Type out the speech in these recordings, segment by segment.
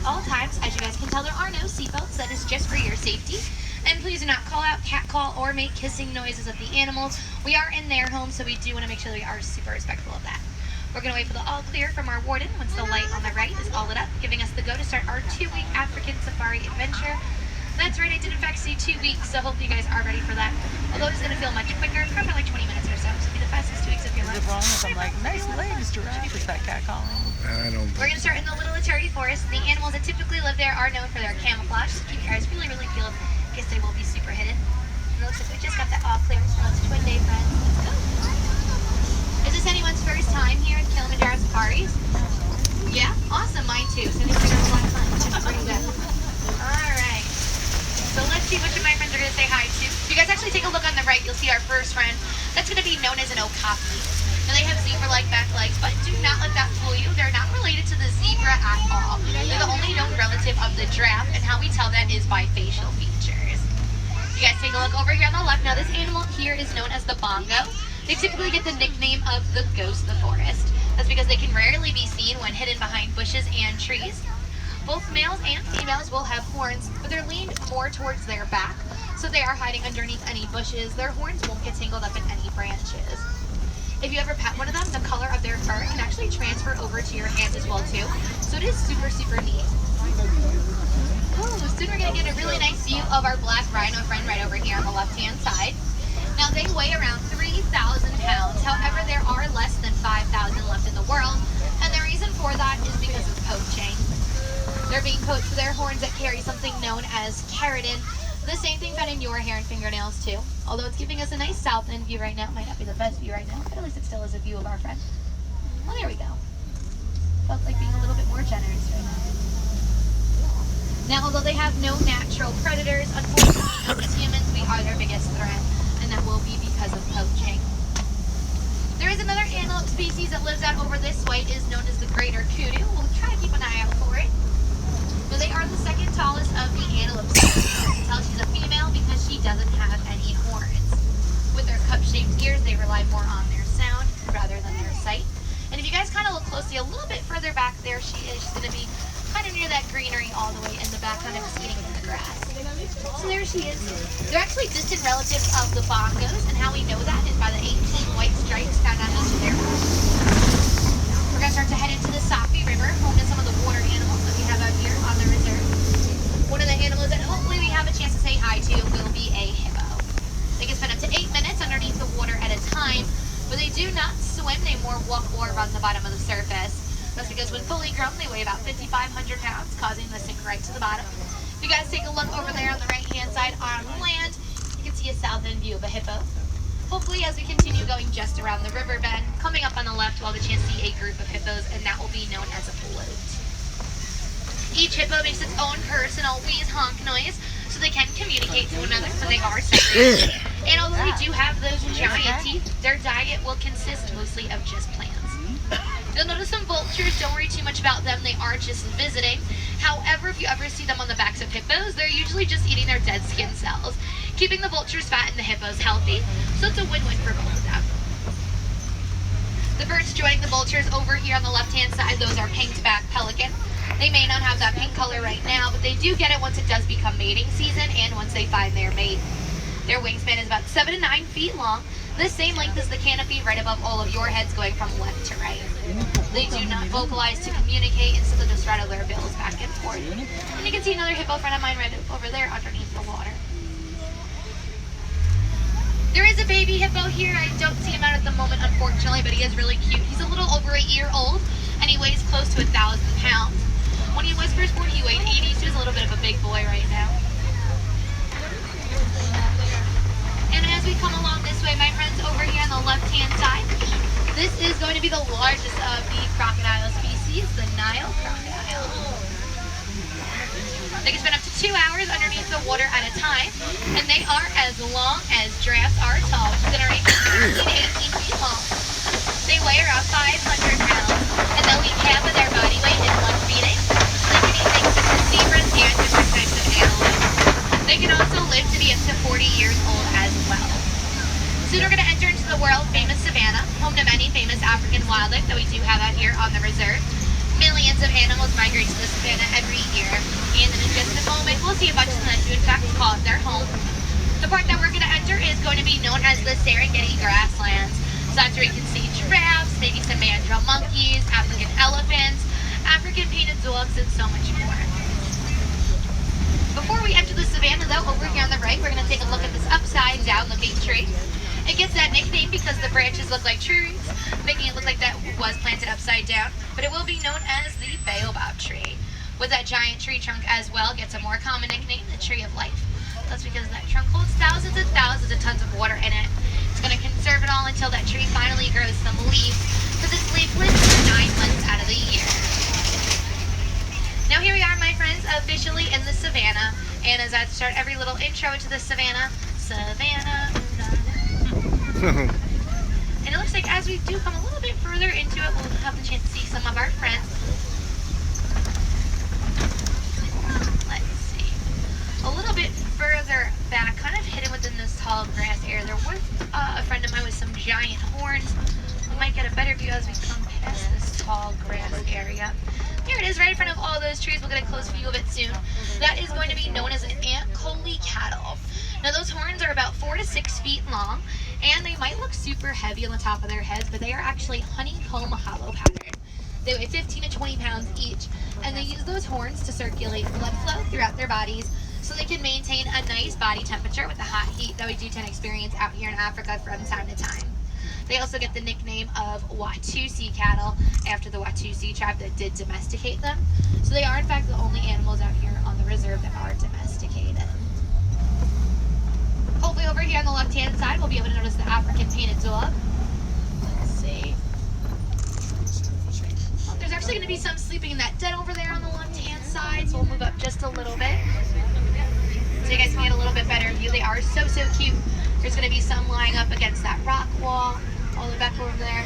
all times. As you guys can tell, there are no seatbelts. That is just for your safety. And please do not call out, catcall, or make hissing noises at the animals. We are in their home, so we do want to make sure that we are super respectful of that. We're going to wait for the all clear from our warden once the light on the right is all lit up, giving us the go to start our 2-week African safari adventure. That's right, I did in fact say 2 weeks, so hopefully you guys are ready for that. Although it's going to feel much quicker, probably like 20 minutes or so. So it'll be the fastest 2 weeks of your life. Is it wrong if I'm like, nice legs, giraffe? Is that cat calling? I don't. We're going to start in the Little Eternity Forest. The animals that typically live there are known for their camouflage, so keep your eyes really, really peeled in case they will be super hidden. And it looks like we just got that all clear, so let's twin day friends. Let's go. Is this anyone's first time here at Kilimanjaro Safaris? Yeah? Awesome, mine too. So this is a lot of fun. Pretty good. Alright. So let's see which of my friends are going to say hi to. If you guys actually take a look on the right, you'll see our first friend. That's going to be known as an okapi. Now they have zebra-like back legs, but do not let that fool you. They're not related to the zebra at all. They're the only known relative of the giraffe, and how we tell that is by facial features. You guys take a look over here on the left. Now this animal here is known as the bongo. They typically get the nickname of the ghost of the forest. That's because they can rarely be seen when hidden behind bushes and trees. Both males and females will have horns, but they're leaned more towards their back, so they are hiding underneath any bushes. Their horns won't get tangled up in any branches. If you ever pet one of them, the color of their fur can actually transfer over to your hand as well too. So it is super, super neat. Ooh, soon we're going to get a really nice view of our black rhino friend right over here on the left-hand side. Now they weigh around 3,000 pounds. However, there are less than 5,000 left in the world. And the reason for that is because of poaching. They're being poached for their horns that carry something known as keratin. The same thing found in your hair and fingernails too. Although it's giving us a nice south end view right now. It might not be the best view right now, but at least it still is a view of our friend. Well, there we go. Felt like being a little bit more generous right now. Now, although they have no natural predators, unfortunately, as humans, we are their biggest threat, and that will be because of poaching. There is another antelope species that lives out over this way. It is known as the greater kudu. We'll try to keep an eye out for it. Now, they are the second tallest of the antelope species. You can tell she's a female because she doesn't have any horns. With their cup-shaped ears, they rely more on their sound rather than their sight. And if you guys kind of look closely, a little bit further back there she is. She's going to be kind of near that greenery all the way in the back, kind of just eating from the grass. So there she is. They're actually distant relatives of the bongos, and how we know that is by the 18 white stripes found on each of their bodies. We're going to start to head into the Safi River, home to some of the water animals that we have out here on the reserve. One of the animals that hopefully we have a chance to say hi to will be a hippo. They can spend up to 8 minutes underneath the water at a time, but they do not swim. They more walk or run the bottom of the surface. That's because when fully grown, they weigh about 5,500 pounds, causing them to sink right to the bottom. If you guys take a look over there on the right-hand side on land, you can see a south end view of a hippo. Hopefully, as we continue going just around the river bend, coming up on the left, we'll have the chance to see a group of hippos, and that will be known as a float. Each hippo makes its own personal wheeze honk noise, so they can communicate to one another when they are separated. And although they do have those giant teeth, their diet will consist mostly of just plants. You'll notice some vultures. Don't worry too much about them. They are just visiting. However, if you ever see them on the backs of hippos, they're usually just eating their dead skin cells, keeping the vultures fat and the hippos healthy. So it's a win-win for both of them. The birds joining the vultures over here on the left-hand side, those are pink-backed pelican. They may not have that pink color right now, but they do get it once it does become mating season and once they find their mate. Their wingspan is about 7 to 9 feet long, the same length as the canopy right above all of your heads going from left to right. They do not vocalize to communicate, instead they just straddle their bills back and forth. And you can see another hippo friend of mine right over there underneath the water. There is a baby hippo here. I don't see him out at the moment, unfortunately, but he is really cute. He's a little over a year old, and he weighs close to 1,000 pounds. When he was first born, he weighed 80, so he's a little bit of a big boy right now. And as we come along this way, my friends, over here on the left-hand side, this is going to be the largest of the crocodile species, the Nile crocodile. They can spend up to 2 hours underneath the water at a time, and they are as long as giraffes are tall, which is in a range of 13 to 18 feet long. They weigh around 500 pounds, and they'll eat half of their body weight in one feeding. They can eat things such as zebras and different types of antelope. They can also live to be up to 40 years old as well. Soon we're going to enter into the world-famous savanna, home to many famous African wildlife that we do have out here on the reserve. Millions of animals migrate to the savanna every year. The part that we're going to enter is going to be known as the Serengeti grasslands. So that's where you can see giraffes, maybe some mandrill monkeys, African elephants, African painted dogs, and so much more. Before we enter the savannah, though, over here on the right, we're going to take a look at this upside down looking tree. It gets that nickname because the branches look like tree roots, making it look like that was planted upside down, but it will be known as the baobab tree. With that giant tree trunk as well, gets a more common nickname, the tree of life. That's because that trunk holds thousands and thousands of tons of water in it. It's going to conserve it all until that tree finally grows some leaves, because it's leafless for 9 months out of the year. Now here we are, my friends, officially in the savannah, and as I start every little intro into the savannah, and it looks like as we do come a little bit further into it, we'll have the chance to see some of our friends. Let's see. A little bit further back, kind of hidden within this tall grass area, there was a friend of mine with some giant horns. We might get a better view as we come past this tall grass area. Here it is, right in front of all those trees. We'll get a close view of it soon. That is going to be known as an ant collie cattle. Now those horns are about 4 to 6 feet long, and they might look super heavy on the top of their heads, but they are actually honeycomb hollow pattern. They weigh 15 to 20 pounds each, and they use those horns to circulate blood flow throughout their bodies so they can maintain a nice body temperature with the hot heat that we do tend to experience out here in Africa from time to time. They also get the nickname of Watusi cattle after the Watusi tribe that did domesticate them. So they are in fact the only animals out here on the reserve that are domesticated. Hopefully over here on the left-hand side, we'll be able to notice the African painted dog. Let's see. Oh, there's actually going to be some sleeping in that den over there on the left-hand side, so we'll move up just a little bit so you guys can get a little bit better view. They are so cute. There's going to be some lying up against that rock wall, all the way back over there.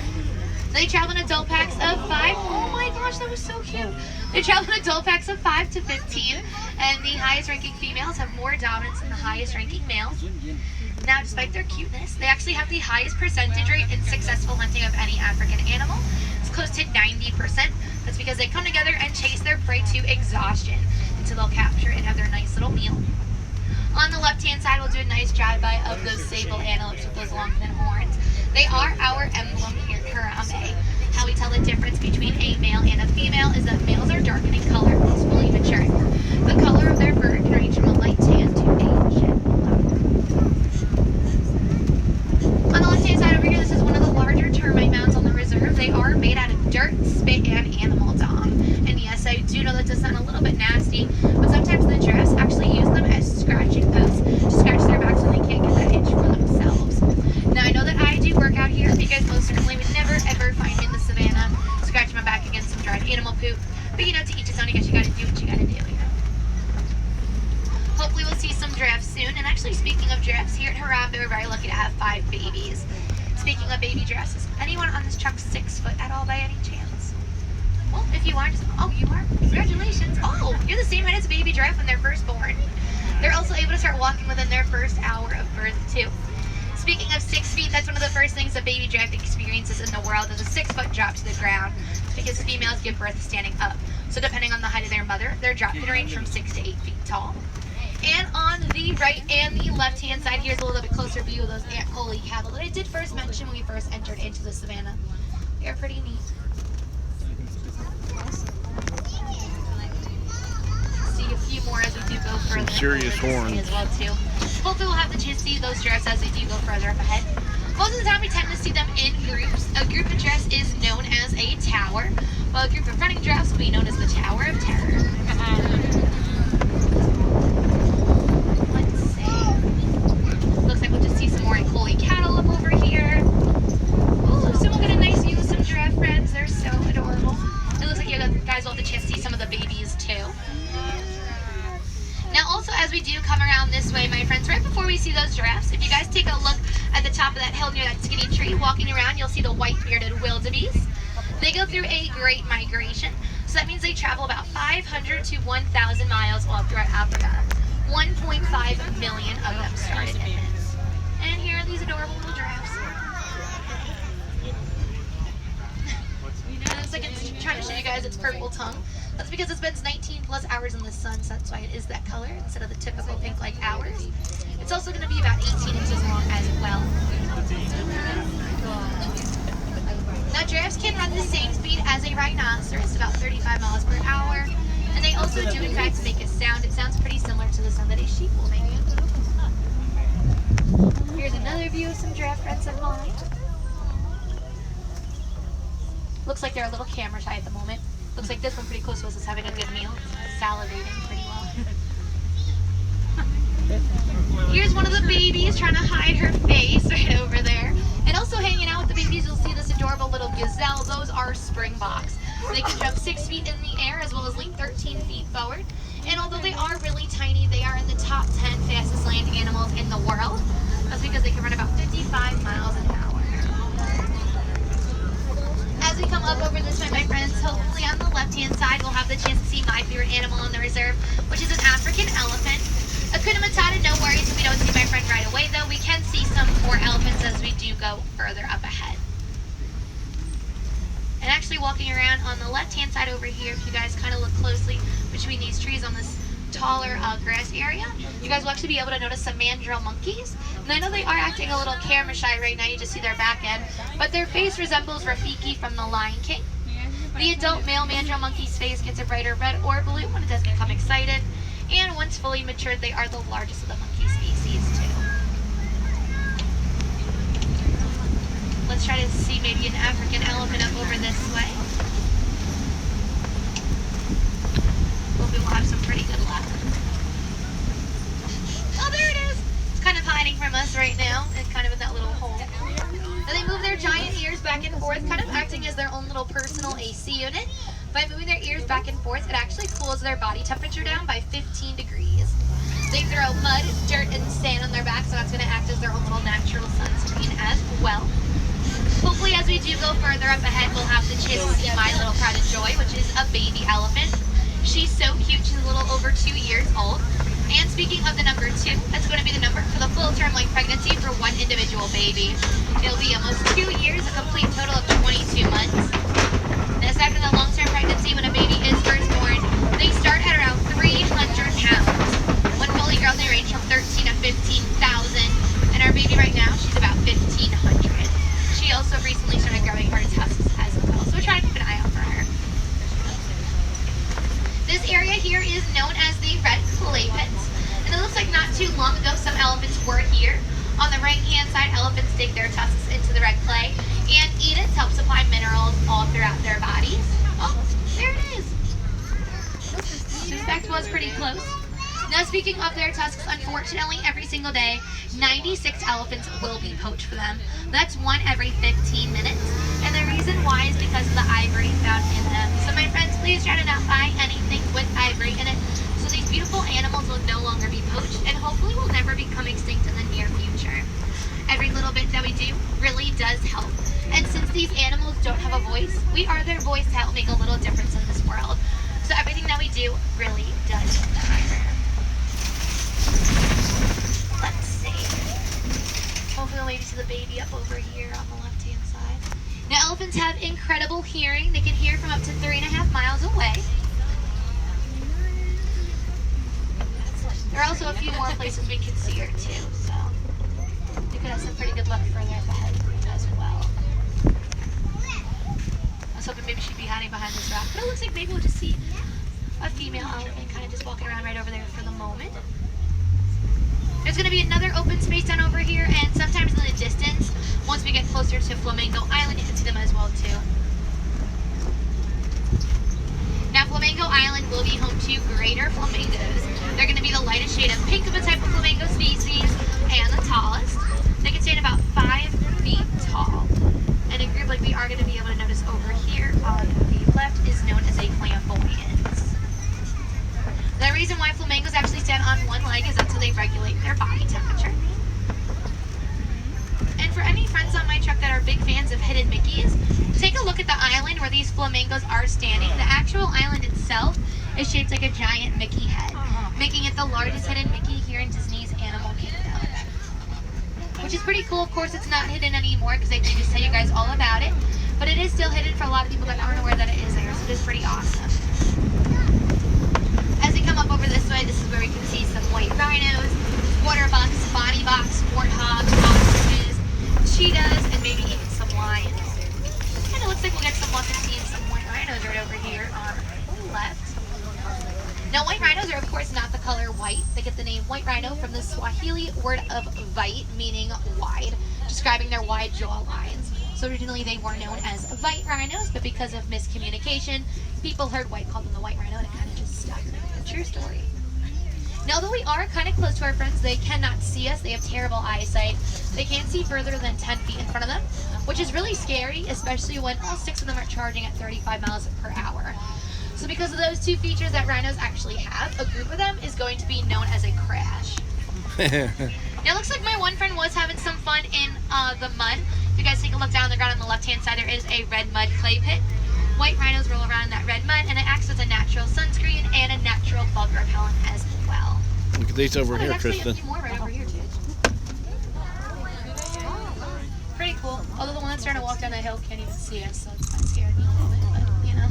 They travel in adult packs of 5. Oh my gosh, that was so cute. They travel in adult packs of 5 to 15, and the highest ranking females have more dominance than the highest ranking males. Now, despite their cuteness, they actually have the highest percentage rate in successful hunting of any African animal. It's close to 90%. That's because they come together and chase their prey to exhaustion until they'll capture and have their nice little meal. On the left-hand side, we'll do a nice drive-by of those sable antelopes with those long, thin horns. They are our emblem here at Harambe. How we tell the difference between a male and a female is that males are darker in color when he's fully mature. The color of their fur can range from a light tan to a jet black. On the left-hand side over here, this is one of the larger termite mounds on the reserve. They are made out of dirt, spit, and animal dung. And yes, I do know that does sound a little bit nasty, but sometimes the giraffes actually use them as scratching posts to scratch their backs when they can't get that itch for themselves. Now, I know that I do work out here because most certainly would never ever find me in the savannah scratching my back against some dried animal poop. But you know, to each his own, I guess you gotta do what you gotta do. Hopefully we'll see some giraffes soon. And actually, speaking of giraffes, here at Harambe, we're very lucky to have 5 babies. Speaking of baby giraffes, is anyone on this truck 6 foot at all by any chance? Well, if you aren't, oh, you are. Congratulations. Oh, you're the same height as a baby giraffe when they're first born. They're also able to start walking within their first hour of birth, too. Speaking of 6 feet, that's one of the first things a baby giraffe experiences in the world is a 6-foot drop to the ground because females give birth standing up. So depending on the height of their mother, their drop can range from 6 to 8 feet tall. And on the right and the left-hand side, here's a little bit closer view of those ant collie cattle that I did first mention when we first entered into the savannah. They're pretty neat. See a few more as we do go further. Some serious horns as well too. Hopefully we'll have the chance to see those giraffes as they do go further up ahead. Most of the time we tend to see them in groups. A group of giraffes is known as a tower, while a group of running giraffes will be known as the Tower of Terror. Let's see. Looks like we'll just see some more collie cattle up over here. Ooh, so we'll get a nice view of some giraffe friends. They're so adorable. It looks like you guys will have the chance to see some of the babies too. Now also as we do come around this way, my friends, right before we see those giraffes, if you guys take a look at the top of that hill near that skinny tree, walking around, you'll see the white-bearded wildebeest. They go through a great migration, so that means they travel about 500 to 1,000 miles all throughout Africa. 1.5 million of them started in it. And here are these adorable little giraffes. It looks like it's trying to show you guys its purple tongue. That's because it spends 19 plus hours in the sun. sun, so that's why it is that color instead of the typical pink like ours. It's also going to be about 18 inches long as well. Now giraffes can run the same speed as a rhinoceros, about 35 miles per hour. And they also do in fact make a sound. It sounds pretty similar to the sound that a sheep will make. Here's another view of some giraffe friends of mine. Looks like they're a little camera shy at the moment. Looks like this one pretty close to us is having a good meal. Salivating pretty well. Here's one of the babies trying to hide her face right over there. And also hanging out with the babies, you'll see this adorable little gazelle. Those are springboks. They can jump 6 feet in the air as well as leap 13 feet forward. And although they are really tiny, they are in the top 10 fastest land animals in the world. That's because they can run about 55 miles an hour. As we come up over this way, my friends, hopefully on the left-hand side, we'll have the chance to see my favorite animal on the reserve, which is an African elephant. Hakuna Matata, no worries if we don't see my friend right away, though. We can see some more elephants as we do go further up ahead. And actually walking around on the left-hand side over here, if you guys kind of look closely between these trees on this taller grass area, you guys will actually be able to notice some mandrill monkeys. And I know they are acting a little camera shy right now, you just see their back end, but their face resembles Rafiki from The Lion King. The adult male mandrill monkey's face gets a brighter red or blue when it does become excited, and once fully matured, they are the largest of the monkey species too. Let's try to see maybe an African elephant up over this way. Hopefully we'll have some pretty good luck. Oh, there it is! It's kind of hiding from us right now. It's kind of in that little hole. And they move their giant ears back and forth, kind of acting as their own little personal AC unit. By moving their ears back and forth, it actually cools their body temperature down by 15 degrees. They throw mud, dirt, and sand on their back, so that's going to act as their own little natural sunscreen as well. Hopefully, as we do go further up ahead, we'll have the chance to see my little pride of joy, which is a baby elephant. She's so cute. She's a little over 2 years old. And speaking of the number 2, that's going to be the number for the full term length pregnancy for one individual baby. It'll be almost 2 years, a complete total of 22 months. And aside from the long-term pregnancy, when a baby is first born, they start at around 300 pounds. When fully grown, they range from 13 to 15,000. And our baby right now, she's about 1,500. She also recently started growing her tusks as well, so we're trying to keep an eye out for her. This area here is known as the red clay pits, and it looks like not too long ago some elephants were here. On the right-hand side, elephants dig their tusks into the red clay and eat it to help supply minerals all throughout their bodies. Oh, there it is. In fact, was pretty close. Now, speaking of their tusks, unfortunately, every single day, 96 elephants will be poached for them. That's one every 15 minutes. And the reason why is because of the ivory found in them. So my friends, please try to not buy anything with ivory in it, so these beautiful animals will no longer be poached and hopefully will never become extinct in the near future. Every little bit that we do really does help. And since these animals don't have a voice, we are their voice to help make a little difference in this world. So everything that we do really does matter. Let's see. Hopefully the lady sees the baby up over here on the left-hand side. Now elephants have incredible hearing. They can hear from up to 3.5 miles away. There are also a few more places we can see her too, so we could have some pretty good luck further up ahead as well. I was hoping maybe she'd be hiding behind this rock, but it looks like maybe we'll just see a female elephant kind of just walking around right over there for the moment. There's going to be another open space down over here, and sometimes in the distance, once we get closer to Flamingo Island, you can see them as well too. Now Flamingo Island will be home to greater flamingos. They're going to be the lightest shade of pink of a type of flamingo species, and the tallest. They can stand about 5 feet tall. And a group like we are going to be able to notice over here on the left is known as a flamboyance. The reason why flamingos actually stand on one leg is that's how they regulate their body temperature. And for any friends on my truck that are big fans of hidden Mickeys, take a look at the island where these flamingos are standing. The actual island itself is shaped like a giant Mickey head, making it the largest hidden Mickey here in Disney's Animal Kingdom. Which is pretty cool. Of course, it's not hidden anymore because they can just tell you guys all about it, but it is still hidden for a lot of people that aren't aware that it is there, so it is pretty awesome. As we come up over Now, white rhinos are, of course, not the color white. They get the name white rhino from the Swahili word of vite, meaning wide, describing their wide jaw lines. So originally they were known as white rhinos, but because of miscommunication, people heard white, called them the white rhino, and it kind of just stuck. A true story. Now, though we are kind of close to our friends, they cannot see us. They have terrible eyesight. They can't see further than 10 feet in front of them, which is really scary, especially when all 6 of them are charging at 35 miles per hour. So because of those 2 features that rhinos actually have, a group of them is going to be known as a crash. Now, it looks like my one friend was having some fun in the mud. If you guys take a look down on the ground on the left-hand side, there is a red mud clay pit. White rhinos roll around in that red mud, and it acts as a natural sunscreen and a natural bug repellent as well. Look at these over here, There's actually Kristen. a few more right over here, too. Pretty cool. Although the one that's trying to walk down the hill can't even see us, so it's kind of scared me a little bit, but, you know.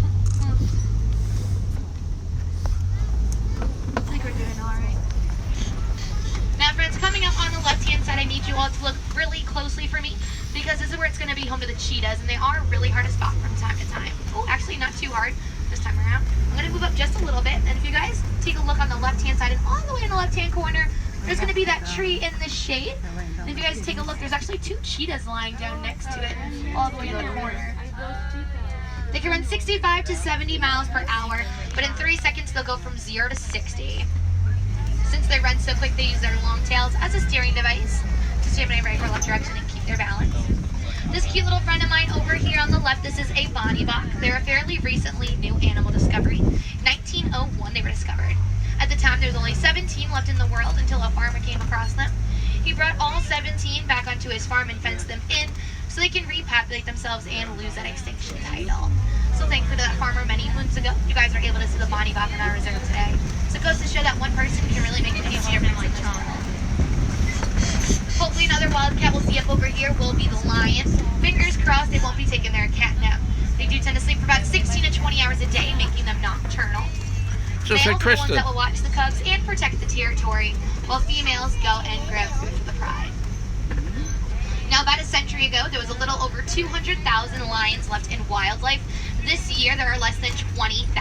I think we're doing all right. Now, friends, coming up on the left-hand side, I need you all to look really closely for me, because this is where it's going to be home to the cheetahs, and they are really hard to spot from time to time. Oh, actually not too hard this time around. I'm going to move up just a little bit, and if you guys take a look on the left-hand side, and all the way in the left-hand corner, there's going to be that tree in the shade. And if you guys take a look, there's actually 2 cheetahs lying down next to it, all the way in the corner. They can run 65 to 70 miles per hour, but in 3 seconds, they'll go from 0 to 60. Since they run so quick, they use their long tails as a steering device to steer in a right or left direction and keep their balance. This cute little friend of mine over here on the left, this is a Bonnie Bach. They're a fairly recently new animal discovery. 1901 they were discovered. At the time, there's only 17 left in the world until a farmer came across them. He brought all 17 back onto his farm and fenced them in so they can repopulate themselves and lose that extinction title. So thankfully to that farmer many moons ago, you guys are able to see the Bonnie Bach in our reserve today. So it goes to show that one person can really make a huge difference in this world. Hopefully another wildcat we'll see up over here will be the lion. Fingers crossed they won't be taking their catnap. They do tend to sleep for about 16 to 20 hours a day, making them nocturnal. Just like Males are the ones Kristen. that will watch the cubs and protect the territory, while females go and grab food for the pride. Now, about a century ago, there was a little over 200,000 lions left in wildlife. This year, there are less than 20,000.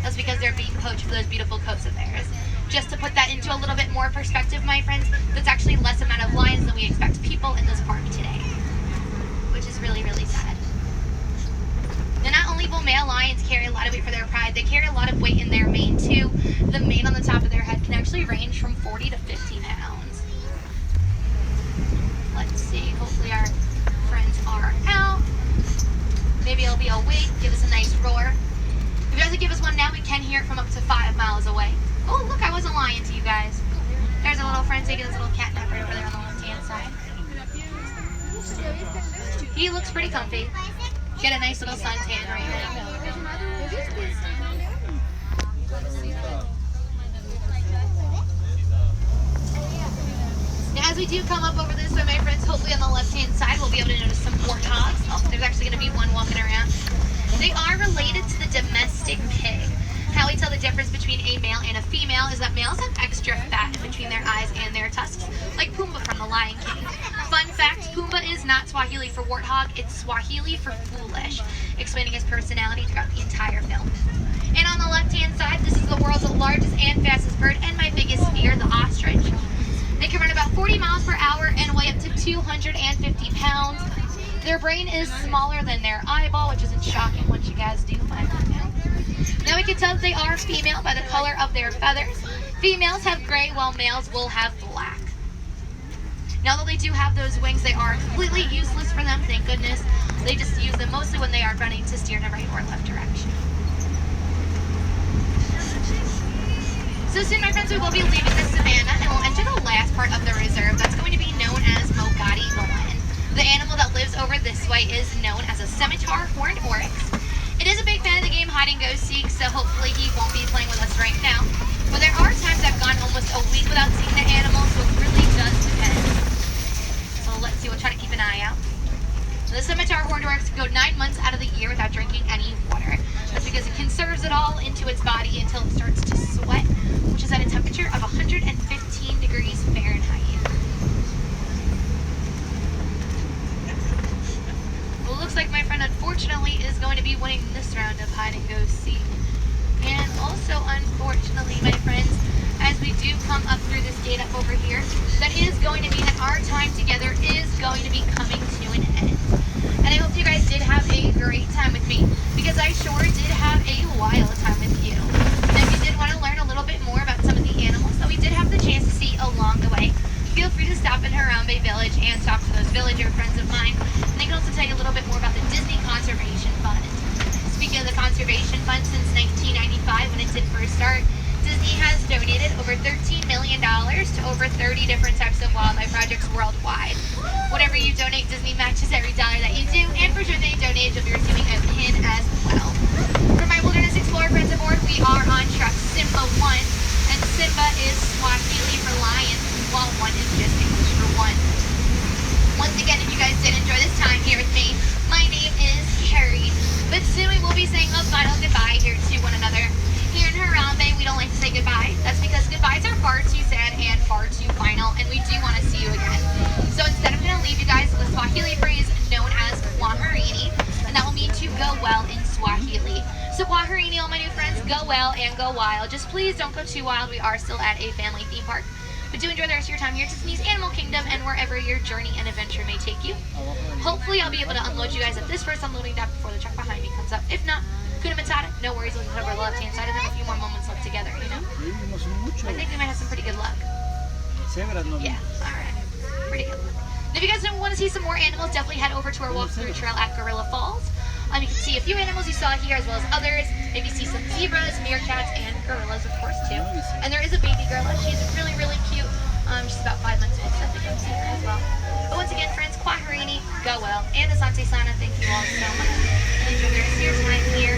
That's because they're being poached for those beautiful coats of theirs. Just to put that into a little bit more perspective, my friends, that's actually less amount of lions than we expect people in this park today, which is really, really sad. Now, not only will male lions carry a lot of weight for their pride, they carry a lot of weight in their mane too. The mane on the top of their head can actually range from 40 to 50 pounds. Let's see, hopefully our friends are out. Maybe it'll be awake, give us a nice roar. If it doesn't give us one now, we can hear it from up to 5 miles away. Oh, look, I wasn't lying to you guys. There's a little friend taking his little catnap right over there on the left-hand side. He looks pretty comfy. Get a nice little suntan right now. Now, as we do come up over this way, my friends, hopefully on the left-hand side, we'll be able to notice some warthogs. Oh, there's actually going to be one walking around. They are related to the domestic pig. How we tell the difference between a male and a female is that males have extra fat in between their eyes and their tusks, like Pumbaa from the Lion King. Fun fact, Pumbaa is not Swahili for warthog, it's Swahili for foolish, explaining his personality throughout the entire film. And on the left-hand side, this is the world's largest and fastest bird, and my biggest fear, the ostrich. They can run about 40 miles per hour and weigh up to 250 pounds. Their brain is smaller than their eyeball, which isn't shocking once you guys do find that out. Now we can tell that they are female by the color of their feathers. Females have gray, while males will have black. Now that they do have those wings, they are completely useless for them, thank goodness. They just use them mostly when they are running to steer in a right or left direction. So soon, my friends, we will be leaving the savannah and we'll enter the last part of the reserve. That's going to be known as Mogadi Moen. The animal that lives over this way is known as a scimitar horned oryx. It is a big fan of the game hide and go seek, so hopefully he won't be playing with us right now. But there are times I've gone almost a week without seeing the animal, so it really does depend. So let's see, we'll try to keep an eye out. So the scimitar horned oryx can go 9 months out of the year without drinking any water. That's because it conserves it all into its body until it starts to sweat, which is at a temperature of 115 degrees Fahrenheit. Well, it looks like my friend unfortunately is going to be winning this round of hide and go seek. And also unfortunately update up over here. That is going to mean that our time together is going to be coming to an end. And I hope you guys did have a great time with me, because I sure did have a wild time with you. And if you did want to learn a little bit more about some of the animals that we did have the chance to see along the way, feel free to stop in Harambe Village and talk to those villager friends of mine. And they can also tell you a little bit more about the Disney Conservation Fund. Speaking of the Conservation Fund, since 1995, when it did first start, Disney has donated over $13 million to over 30 different types of wildlife projects worldwide. Whatever you donate, Disney matches every dollar that you do, and for sure they donate, you'll be receiving a pin as well. For my Wilderness Explorer friends aboard, we are on truck Simba 1, and Simba is Swahili for lion, while 1 is just English for one. Once again, if you guys did enjoy this time here with me, my name is Carrie, but soon we will be saying a final goodbye here to one another. Here in Harambe, we don't like to say goodbye. That's because goodbyes are far too sad and far too final, and we do want to see you again. So instead, I'm going to leave you guys with a Swahili phrase known as Kwaherini, and that will mean to go well in Swahili. So Kwaherini, all my new friends, go well and go wild. Just please don't go too wild. We are still at a family theme park. But do enjoy the rest of your time here at Disney's Animal Kingdom and wherever your journey and adventure may take you. Hopefully, I'll be able to unload you guys at this first unloading dock before the truck behind me comes up. If not, Kuna Matata, no worries, we'll head over to the left-hand side and have a few more moments left together, you know? I think we might have some pretty good luck. Yeah, alright. Pretty good luck. And if you guys don't want to see some more animals, definitely head over to our walkthrough trail at Gorilla Falls. You can see a few animals you saw here as well as others. Maybe see some zebras, meerkats, and gorillas, of course, too. And there is a baby gorilla. She's really, really cute. She's about 5 months old, so I think you can see her as well. But once again, friends, Kwaherini, go well, and Asante Sana, thank you all so much. And enjoy the rest of your time here